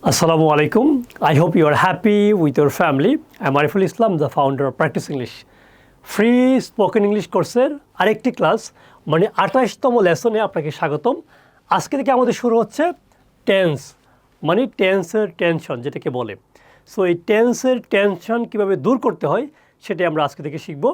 Assalamu alaikum. I hope you are happy with your family. I'm Ariful Islam, the founder of Practice English. Free spoken English কোর্সের আরেকটি class মানে 28তম লেসনে আপনাকে স্বাগতম। আজকে থেকে আমাদের শুরু হচ্ছে টেন্স মানে টেন্সের টেনশন যেটাকে বলে। সো এই টেন্সের টেনশন কীভাবে দূর করতে হয় সেটাই আমরা আজকে থেকে শিখব।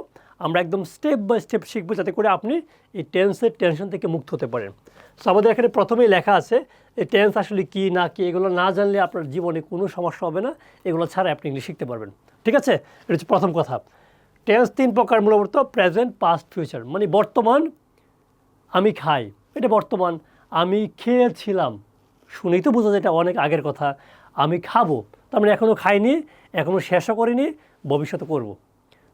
আমরা একদম স্টেপ বাই স্টেপ শিখব যাতে করে আপনি এই টেন্সের টেনশন থেকে মুক্ত হতে পারেন। সো আমাদের এখানে প্রথমেই লেখা আছে এই টেন্স আসলে কী না কি এগুলো না জানলে আপনার জীবনে কোনো সমস্যা হবে না, এগুলো ছাড়া আপনি ইংলিশ শিখতে পারবেন। ঠিক আছে, এটা হচ্ছে প্রথম কথা। টেন্স তিন প্রকার মূলত প্রেজেন্ট, পাস্ট, ফিউচার। মানে বর্তমান আমি খাই, এটা বর্তমান। আমি খেয়েছিলাম, শুনেই তো বোঝা যায় এটা অনেক আগের কথা। আমি খাবো, তার মানে এখনও খাইনি, এখনও শেষও করিনি, ভবিষ্যতে করব।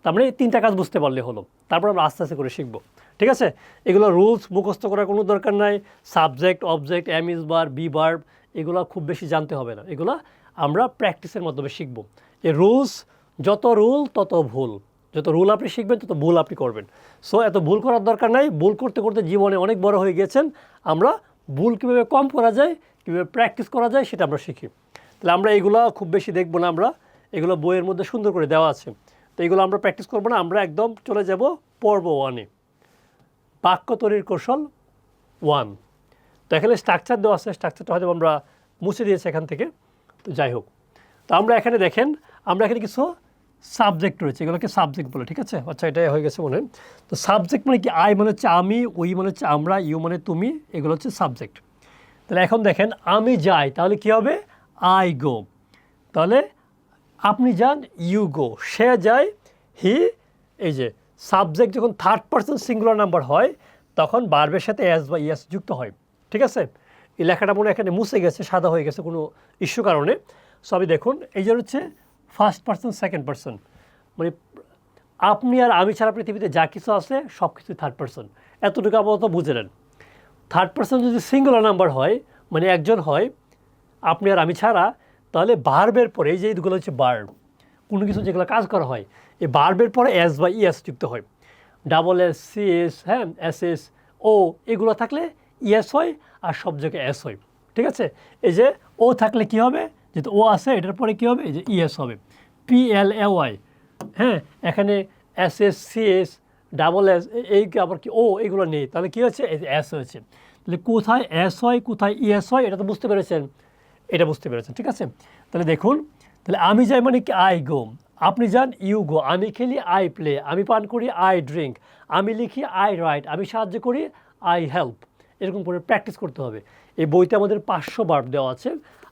তার মানে তিনটা কাজ বুঝতে পারলে হলো, তারপর আমরা আস্তে আস্তে করে শিখবো। ঠিক আছে, এগুলো রুলস মুখস্থ করার কোনো দরকার নাই। Subject, object, am is verb, be verb এগুলো খুব বেশি জানতে হবে না, এগুলো আমরা প্র্যাকটিসের মাধ্যমে শিখব। এই রুলস, যত রুল তত ভুল, যত রুল আপনি শিখবেন তত ভুল আপনি করবেন। সো এত ভুল করার দরকার নাই। ভুল করতে করতে জীবনে অনেক বড় হয়ে গেছেন। আমরা ভুল কীভাবে কম করা যায়, কীভাবে প্র্যাকটিস করা যায় সেটা আমরা শিখি। তাহলে আমরা এগুলো খুব বেশি দেখব না, আমরা এগুলো বইয়ের মধ্যে সুন্দর করে দেওয়া আছে, তো এগুলো আমরা প্র্যাকটিস করবো না। আমরা একদম চলে যাব পর্ব 1-এ, বাক্য তৈরির কৌশল 1। তো এখানে স্ট্রাকচার দেওয়া আছে, স্ট্রাকচারটা হয়তো আমরা মুছে দিয়েছি এখান থেকে, তো যাই হোক। তো আমরা এখানে দেখেন, আমরা এখানে কিছু সাবজেক্ট রয়েছে, এগুলোকে সাবজেক্ট বলে। ঠিক আছে, আচ্ছা এটাই হয়ে গেছে মনে হয়। তো সাবজেক্ট মানে কি? আই মানে হচ্ছে আমি, উই মানে হচ্ছে আমরা, ইউ মানে তুমি, এগুলো হচ্ছে সাবজেক্ট। তাহলে এখন দেখেন, আমি যাই, তাহলে কী হবে? I go. তাহলে আপনি যান, ইউ গো। সে যায়, হি। এই যে সাবজেক্ট যখন থার্ড পারসন সিঙ্গুলার নাম্বার হয় তখন ভার্বের সাথে এস বা ইএস যুক্ত হয়। ঠিক আছে, এই লেখাটা মনে এখানে মুছে গেছে, সাদা হয়ে গেছে কোনো ইস্যু কারণে। সবই দেখুন, এই যে হচ্ছে ফার্স্ট পারসন, সেকেন্ড পারসন, মানে আপনি আর আমি ছাড়া পৃথিবীতে যা কিছু আছে সব কিছুই থার্ড পারসন। এতটুকু আপাতত বুঝে নেন। থার্ড পারসন যদি সিঙ্গুলার নাম্বার হয়, মানে একজন হয়, আপনি আর আমি ছাড়া, তাহলে ভার্বের পরে এই যে এইগুলো হচ্ছে ভার্ব, কোনো কিছু যেগুলো কাজ করা হয় এই ভার্বের পরে এস বা ইএস যুক্ত হয়। ডাবল এস, সি এস, হ্যাঁ, এস এস, ও এগুলো থাকলে ইএস হয়, আর সব জায়গায় এস হয়। ঠিক আছে, এই যে ও থাকলে কি হবে? যেহেতু ও আছে এটার পরে কি হবে? এই যে ইএস হবে, পি এল এ ওয়াই। হ্যাঁ, এখানে S S, C S, double S, এই আবার কি ও এগুলো নেই, তাহলে কী হচ্ছে? এস হয়েছে। তাহলে কোথায় এস হয় কোথায় ইএস হয় এটা তো বুঝতে পেরেছেন, এটা বুঝতে পেরেছেন। ঠিক আছে, তাহলে দেখুন, তাহলে আমি যাই মানে কি? I go. আপনি যান, ইউ গো। আমি খেলি, আই প্লে। আমি পান করি, আই ড্রিঙ্ক। আমি লিখি, আই রাইট। আমি সাহায্য করি, আই হেল্প। এরকম করে প্র্যাকটিস করতে হবে। এই বইতে আমাদের 500 ভার্ব দেওয়া আছে।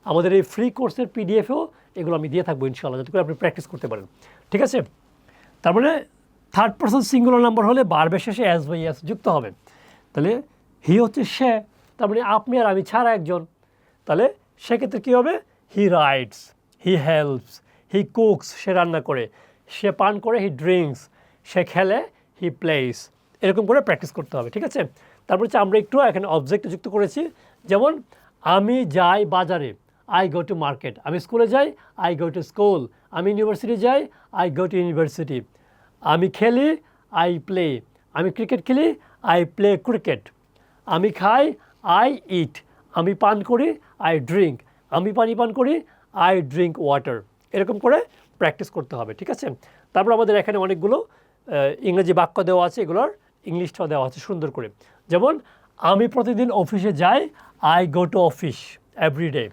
আমাদের এই ফ্রি কোর্সের পিডিএফেও এগুলো আমি দিয়ে থাকবো ইনশাআল্লাহ, যাতে করে আপনি প্র্যাকটিস করতে পারেন। ঠিক আছে, তার মানে থার্ড পারসন সিঙ্গুলার নাম্বার হলে ভার্বের শেষে এস বা ইএস যুক্ত হবে। তাহলে হি হচ্ছে সে, তার মানে আপনি আর আমি ছাড়া একজন। তাহলে সেক্ষেত্রে কী হবে? He writes, he helps, he cooks, সে রান্না করে। সে পান করে, হি ড্রিঙ্কস। সে খেলে, হি প্লেস। এরকম করে প্র্যাকটিস করতে হবে। ঠিক আছে, তারপর হচ্ছে আমরা একটু এখানে অবজেক্ট যুক্ত করেছি। যেমন আমি যাই বাজারে, আই গো টু মার্কেট। আমি স্কুলে যাই, আই গো টু স্কুল। আমি ইউনিভার্সিটি যাই, আই গো টু ইউনিভার্সিটি। আমি খেলি, আই প্লে। আমি ক্রিকেট খেলি, আই প্লে ক্রিকেট। আমি খাই, আই ইট। আমি পান করি, আই ড্রিঙ্ক। আমি পানি পান করি, আই ড্রিঙ্ক ওয়াটার। এরকম করে প্র্যাকটিস করতে হবে। ঠিক আছে, তারপর আমাদের এখানে অনেকগুলো ইংরেজি বাক্য দেওয়া আছে, এগুলোর ইংলিশটাও দেওয়া আছে সুন্দর করে। যেমন আমি প্রতিদিন অফিসে যাই, I go to office everyday.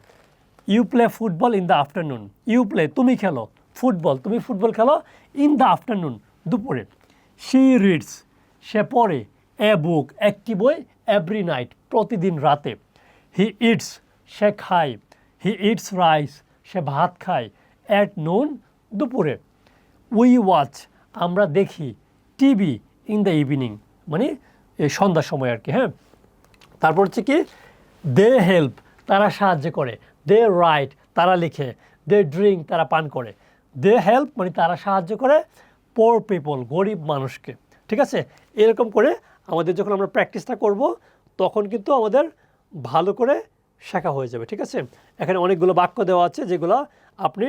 You play football in the afternoon. You play তুমি খেলো ফুটবল, তুমি ফুটবল খেলো ইন দ্য আফটারনুন দুপুরে। শি রিডস, সে পড়ে, এ বুক একটি বই, এভরি নাইট প্রতিদিন রাতে। হি ইটস, সে খায়। হি ইটস রাইস, সে ভাত খায়, অ্যাট নুন দুপুরে। উই ওয়াচ, আমরা দেখি, টিভি ইন দ্য ইভিনিং, মানে এই সন্ধ্যার সময় আর কি। হ্যাঁ, তারপর হচ্ছে কি? দে হেল্প, তারা সাহায্য করে। দে রাইট, তারা লিখে। দে ড্রিঙ্ক, তারা পান করে। দে হেল্প মানে তারা সাহায্য করে পোর পিপল, গরিব মানুষকে। ঠিক আছে, এরকম করে আমাদের যখন আমরা প্র্যাকটিসটা করব তখন কিন্তু আমাদের ভালো করে শেখা হয়ে যাবে। ঠিক আছে, এখানে অনেকগুলো বাক্য দেওয়া আছে যেগুলো আপনি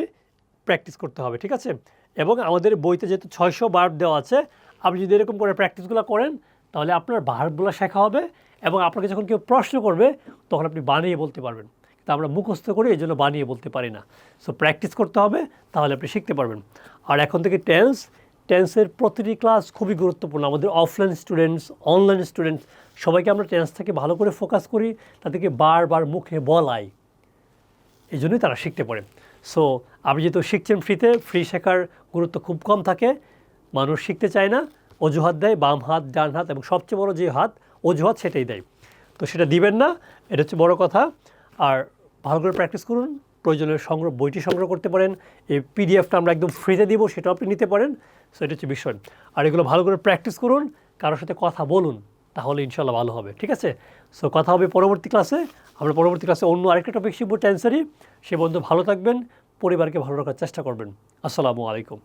প্র্যাকটিস করতে হবে। ঠিক আছে, এবং আমাদের বইতে যেহেতু 600 ভার্ব দেওয়া আছে, আপনি যদি এরকম করে প্র্যাকটিসগুলো করেন তাহলে আপনার ভার্বগুলো শেখা হবে, এবং আপনাকে যখন কেউ প্রশ্ন করবে তখন আপনি বানিয়ে বলতে পারবেন। তা আমরা মুখস্থ করে এই জন্য বানিয়ে বলতে পারি না। সো প্র্যাকটিস করতে হবে, তাহলে আপনি শিখতে পারবেন। আর এখন থেকে টেন্সের প্রতিটি ক্লাস খুবই গুরুত্বপূর্ণ। আমাদের অফলাইন স্টুডেন্টস, অনলাইন স্টুডেন্টস সবাইকে আমরা টেন্স থেকে ভালো করে ফোকাস করি, তাদেরকে বারবার মুখে বলাই, এই জন্যই তারা শিখতে পারে। সো আপনি যেহেতু শিখছেন ফ্রিতে, ফ্রি শেখার গুরুত্ব খুব কম থাকে, মানুষ শিখতে চায় না, অজুহাত দেয়, বাম হাত, ডান হাত, এবং সবচেয়ে বড় যে হাত অজুহাত সেটাই দেয়। তো সেটা দিবেন না, এটা হচ্ছে বড় কথা। আর ভালো করে প্র্যাকটিস করুন, প্রয়োজনীয় বইটি সংগ্রহ করতে পারেন, এই পিডিএফটা আমরা একদম ফ্রিতে দিব, সেটাও আপনি নিতে পারেন। সো এটা হচ্ছে বিষয়। আর এগুলো ভালো করে প্র্যাকটিস করুন, কারোর সাথে কথা বলুন, তাহলে ইনশাল্লাহ ভালো হবে, ঠিক আছে? সো কথা হবে পরবর্তী ক্লাসে। আমরা পরবর্তী ক্লাসে অন্য আরেকটা টপিক শিখবো, টেন্সারই। সে বন্ধু ভালো থাকবেন, পরিবারকে ভালো রাখার চেষ্টা করবেন। আসসালামু আলাইকুম।